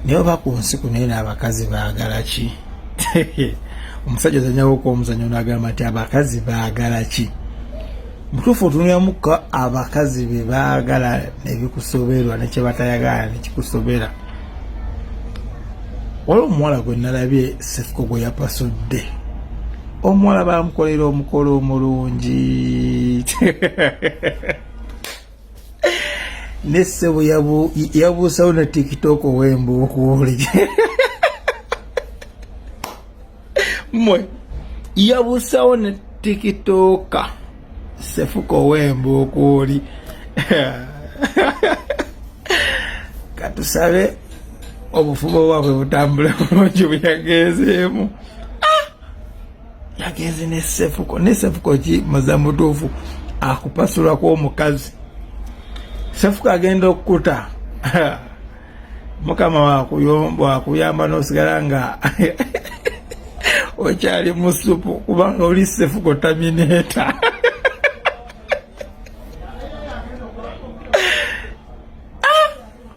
Naye oba ku nsi kuno eno abakazi baagala ki? Omusajja azanyawo ko omuzanyo n'agamba nti abakazi baagala ki? Mutuufu otunuliramuko abakazi be baagala nebikusoberwa nekye batayagala nekikusobera. Waliwo omuwala gwe nalabye Sefuko gwe yapasudde. Omuwala bamukolera omukolo omulungi. Ne ssebo yabuusawo ne TikTok ow'embuukuuli. Mmwe yabuusawo ne TikTok Sefuko ow'embuukuuli. Katusabe obufubo bwabwe butambule bulungi buyagenzeemu. Yagenze ne Sefuko ki muza mutuufu akupasulwa kw'omukazi. Sefuko agenda okukuta. Mukama wakuyamba n'osigala nga okyali mu supu kubanga oli Sefuko Terminator.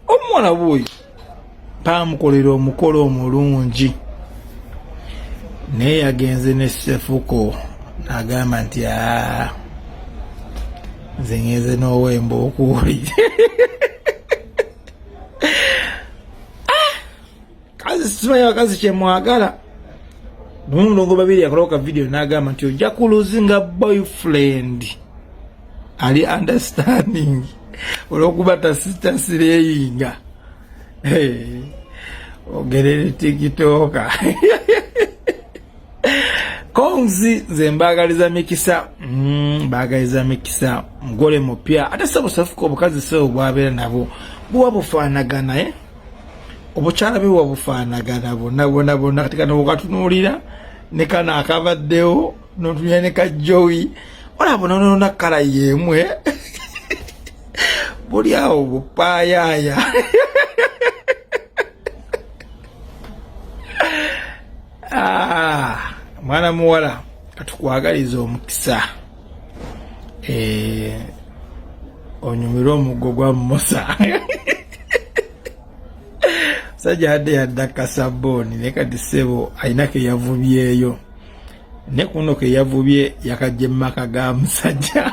Omwana bw'oyo bamukolera omukolo omulungi. Naye yagenze ne Sefuko n'agamba nti nze ngenze n'ow'embuukuuli. Kazi simanyi bakazi kye mwagala. Mulongo babiri yakolawo ka video n'agamba nti ojja kuluzinga boyfriend ali understanding olw'okuba tasireyinga. Ogerere TikTok. Konzi nze mbagaliza mikisa. Mbagaliza mikisa mugole mupya. Ate sabo Sefuko obukazi sewo bwabeera nabo buwa bufaanagana obukyala be buwa bufaanagana bonna kati kano bwokatunuulira ne kano akabaddewo n'otunya ne ka Joey olaba nonona kala yemwe. Buli awo bupaayaya. Mwana muwala katukwagaliza omukisa. Onyumirwa omuggo gwa Musa. Sajja adde yadda kasabbooni ne kati ssebo alina ke yavubyeyo. Ne kuno ke yavubye yakajja mu maka ga musajja.